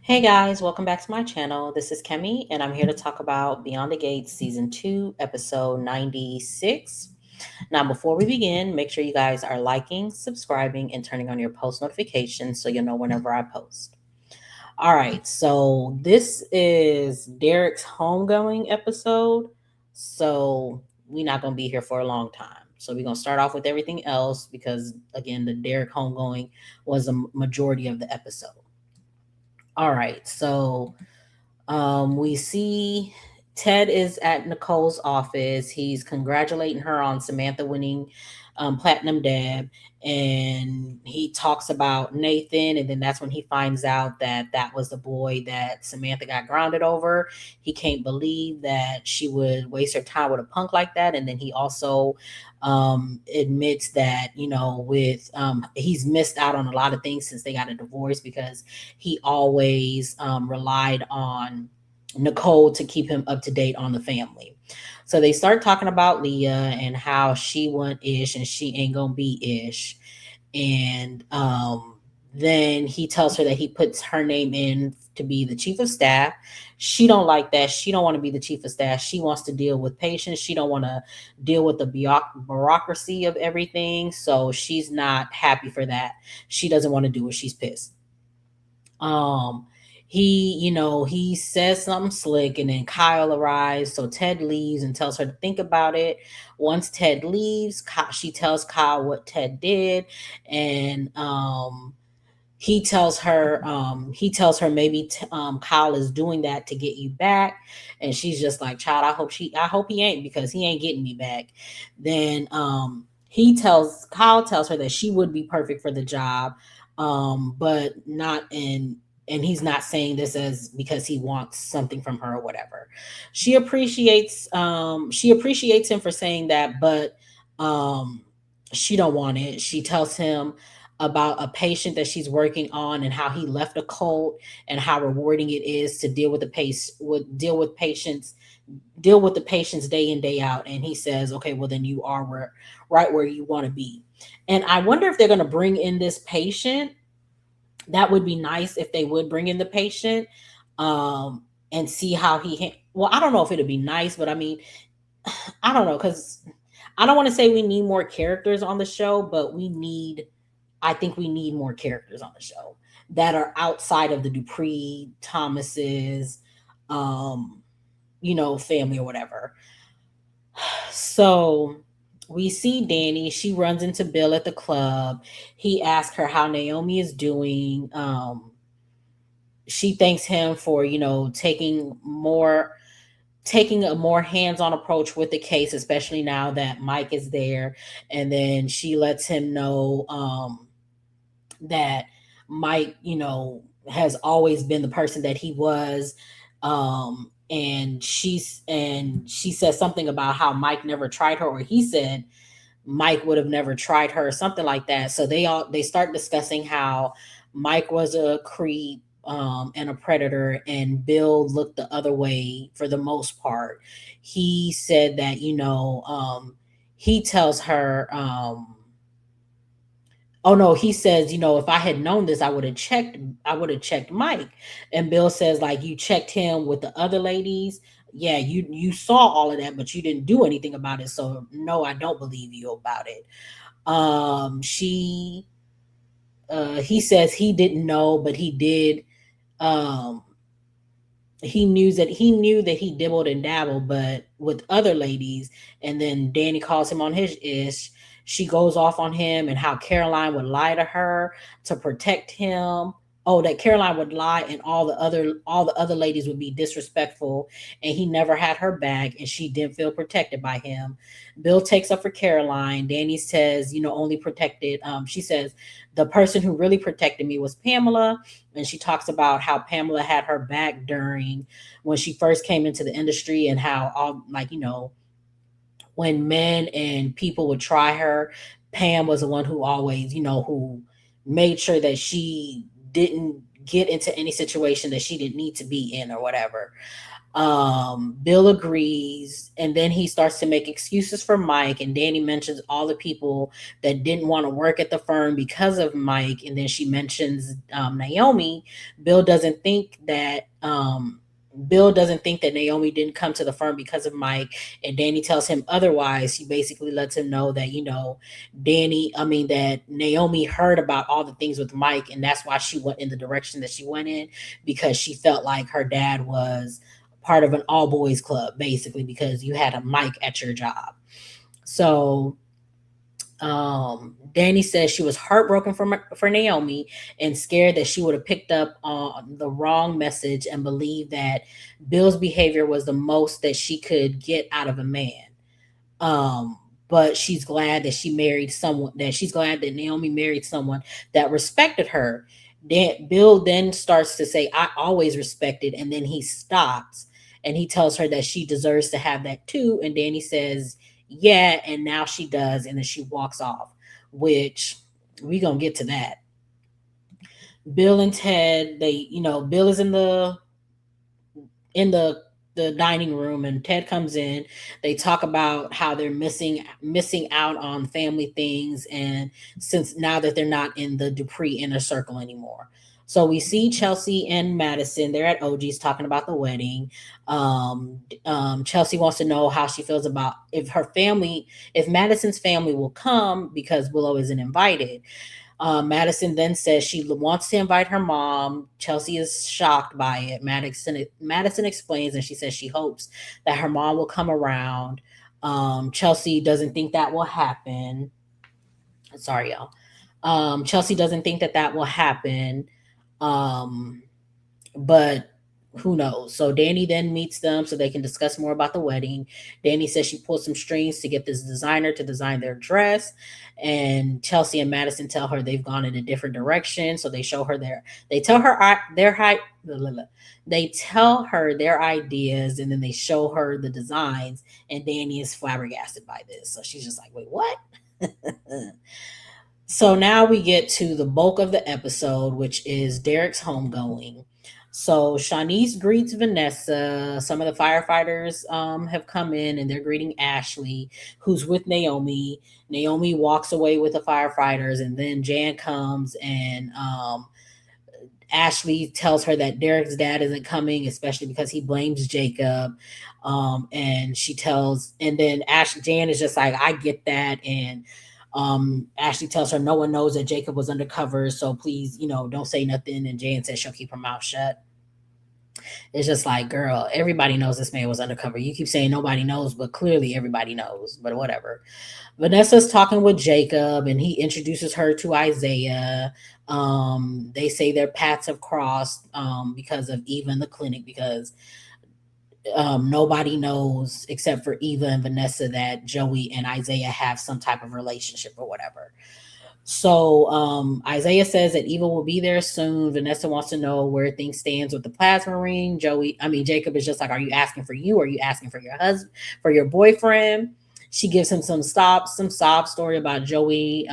Hey guys, welcome back to my channel. This is Kemi, and I'm here to talk about Beyond the Gates Season 2, Episode 96. Now, before we begin, make sure you guys are liking, subscribing, and turning on your post notifications so you'll know whenever I post. All right, so this is Derek's homegoing episode. So we're not going to be here for a long time. So we're going to start off with everything else because, again, the Derek homegoing was a majority of the episode. All right, so we see Ted is at Nicole's office. He's congratulating her on Samantha winning Platinum Deb. And he talks about Nathan. And then that's when he finds out that that was the boy that Samantha got grounded over. He can't believe that she would waste her time with a punk like that. And then he also admits that, with he's missed out on a lot of things since they got a divorce because he always relied on Nicole to keep him up to date on the family. So they start talking about Leah and how she want Ish and she ain't gonna be Ish. And then he tells her that he puts her name in to be the chief of staff. She don't like that. She don't want to be the chief of staff. She wants to deal with patients. She don't want to deal with the bureaucracy of everything. So she's not happy for that. She doesn't want to do it. She's pissed. Um, he says something slick and then Kyle arrives. So Ted leaves and tells her to think about it. Once Ted leaves, she tells Kyle what Ted did. And he tells her maybe Kyle is doing that to get you back. And she's just like, child, I hope he ain't, because he ain't getting me back. Then Kyle tells her that she would be perfect for the job, but not in and he's not saying this as because he wants something from her or whatever. She appreciates him for saying that, but um she don't want it. She tells him about a patient that she's working on and how he left a cult and how rewarding it is to deal with the patients day in day out. And he says, okay, well then you are right where you want to be. And I wonder if they're going to bring in this patient. That would be nice if they would bring in the patient, and see how well, I don't know if it'd be nice, but I mean, I don't know, because I don't want to say we need more characters on the show, but I think we need more characters on the show that are outside of the Dupree Thomases, um, family or whatever. So we see Dani. She runs into Bill at the club. He asks her how Naomi is doing. She thanks him for, taking a more hands-on approach with the case, especially now that Mike is there. And then she lets him know that Mike, has always been the person that he was. And she says something about how Mike never tried her, or he said Mike would have never tried her, or something like that. So they start discussing how Mike was a creep, and a predator, and Bill looked the other way for the most part. He said that, he tells her, oh no, he says, if I had known this, I would have checked Mike. And Bill says, like, you checked him with the other ladies. Yeah, you saw all of that, but you didn't do anything about it. So no, I don't believe you about it. She He says he didn't know, but he did. Um he knew that he dibbled and dabbled, but with other ladies. And then Dani calls him on his ish. She goes off on him and how Caroline would lie to her to protect him. Oh, that Caroline would lie and all the other ladies would be disrespectful, and he never had her back, and she didn't feel protected by him. Bill takes up for Caroline. Dani says, only protected. She says the person who really protected me was Pamela. And she talks about how Pamela had her back during when she first came into the industry, and how all, like, when men and people would try her, Pam was the one who always, who made sure that she didn't get into any situation that she didn't need to be in or whatever. Bill agrees, and then he starts to make excuses for Mike. And Dani mentions all the people that didn't want to work at the firm because of Mike. And then she mentions Naomi. Bill doesn't think that. Bill doesn't think that Naomi didn't come to the firm because of Mike, and Dani tells him otherwise. He basically lets him know that that Naomi heard about all the things with Mike, and that's why she went in the direction that she went in, because she felt like her dad was part of an all boys club, basically, because you had a Mike at your job. So Dani says she was heartbroken for Naomi and scared that she would have picked up on the wrong message and believed that Bill's behavior was the most that she could get out of a man. Um, but she's glad that Naomi married someone that respected her. Then Bill then starts to say, I always respected, and then he stops and he tells her that she deserves to have that too. And Dani says, yeah, and now she does, and then she walks off, which we gonna get to that. Bill and Ted, Bill is in the dining room, and Ted comes in. They talk about how they're missing out on family things, and since now that they're not in the Dupree inner circle anymore. So we see Chelsea and Madison. They're at OG's talking about the wedding. Chelsea wants to know how she feels about if Madison's family will come because Willow isn't invited. Madison then says she wants to invite her mom. Chelsea is shocked by it. Madison explains, and she says she hopes that her mom will come around. Chelsea doesn't think that will happen. Sorry, y'all. Chelsea doesn't think that will happen. Um, but who knows? So Dani then meets them so they can discuss more about the wedding. Dani says she pulled some strings to get this designer to design their dress, and Chelsea and Madison tell her they've gone in a different direction. So they tell her their height. They tell her their ideas, and then they show her the designs. And Dani is flabbergasted by this. So she's just like, "Wait, what?" So now we get to the bulk of the episode, which is Derek's homegoing. So Shanice greets Vanessa. Some of the firefighters have come in and they're greeting Ashley, who's with Naomi. Naomi walks away with the firefighters, and then Jan comes and Ashley tells her that Derek's dad isn't coming, especially because he blames Jacob. And then Jan is just like, I get that. And Ashley tells her no one knows that Jacob was undercover, so please, don't say nothing. And Jan says she'll keep her mouth shut. It's just like, girl, everybody knows this man was undercover. You keep saying nobody knows, but clearly everybody knows, but whatever. Vanessa's talking with Jacob and he introduces her to Isaiah. They say their paths have crossed because of Eva in the clinic, because nobody knows except for Eva and Vanessa that Joey and Isaiah have some type of relationship or whatever. So Isaiah says that Eva will be there soon. Vanessa wants to know where things stands with the plasma ring. Jacob is just like, are you asking for you? Or are you asking for your husband, for your boyfriend? She gives him some sob story about Joey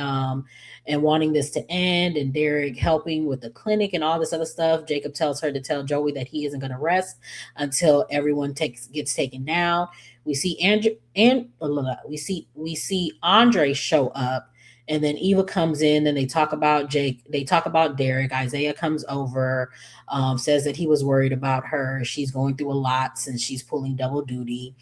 and wanting this to end, and Derek helping with the clinic and all this other stuff. Jacob tells her to tell Joey that he isn't going to rest until everyone gets taken down. We see we see Andre show up, and then Eva comes in and they talk about Derek. Isaiah comes over, says that he was worried about her. She's going through a lot since she's pulling double duty.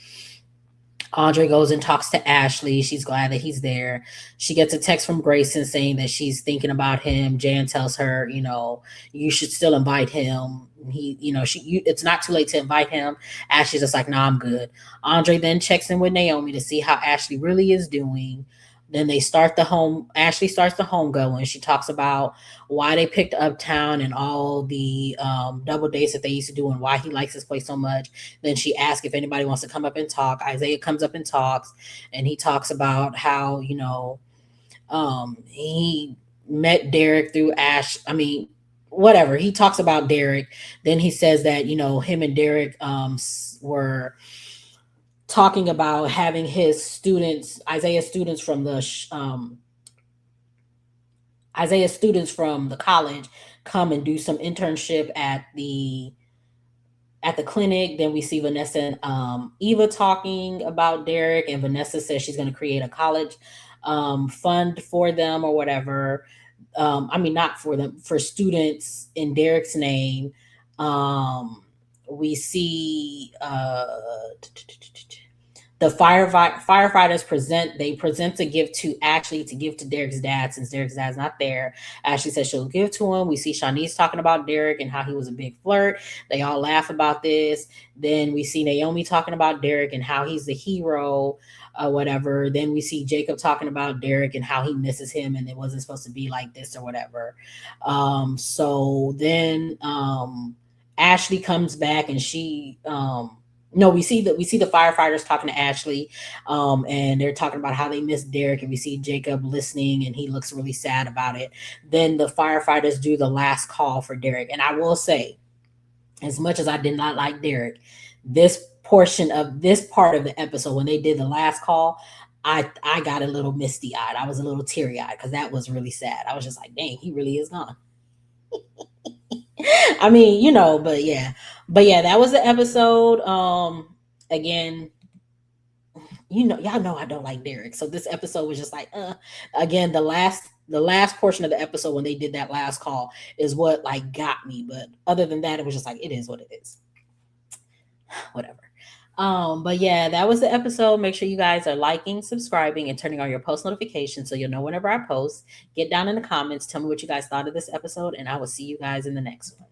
Andre goes and talks to Ashley. She's glad that he's there. She gets a text from Grayson saying that she's thinking about him. Jan tells her, you should still invite him. It's not too late to invite him. Ashley's just like, nah, I'm good. Andre then checks in with Naomi to see how Ashley really is doing. Then Ashley starts the home go, and she talks about why they picked Uptown and all the double dates that they used to do and why he likes this place so much. Then she asks if anybody wants to come up and talk. Isaiah comes up and talks, and he talks about how, he met Derek through whatever. He talks about Derek. Then he says that, him and Derek were talking about having Isaiah's students from the college come and do some internship at the at the clinic, then we see Vanessa and Eva talking about Derek, and Vanessa says she's going to create a college fund for them or whatever. I mean, not for them, for students in Derek's name. Um, we see the firefighters present a gift to Ashley to give to Derek's dad since Derek's dad's not there. Ashley says she'll give to him. We see Shanice talking about Derek and how he was a big flirt. They all laugh about this. Then we see Naomi talking about Derek and how he's the hero, whatever. Then we see Jacob talking about Derek and how he misses him and it wasn't supposed to be like this or whatever. So then Ashley comes back and she no, we see the firefighters talking to Ashley, and they're talking about how they miss Derek, and we see Jacob listening, and he looks really sad about it. Then the firefighters do the last call for Derek, and I will say, as much as I did not like Derek, this part of the episode when they did the last call, I got a little misty eyed. I was a little teary eyed because that was really sad. I was just like, dang, he really is gone. I mean, but yeah. But yeah, that was the episode. Again, y'all know I don't like Derek. So this episode was just like, again, the last portion of the episode when they did that last call is what like got me. But other than that, it was just like, it is what it is. Whatever. But yeah, that was the episode. Make sure you guys are liking, subscribing, and turning on your post notifications so you'll know whenever I post. Get down in the comments, tell me what you guys thought of this episode, and I will see you guys in the next one.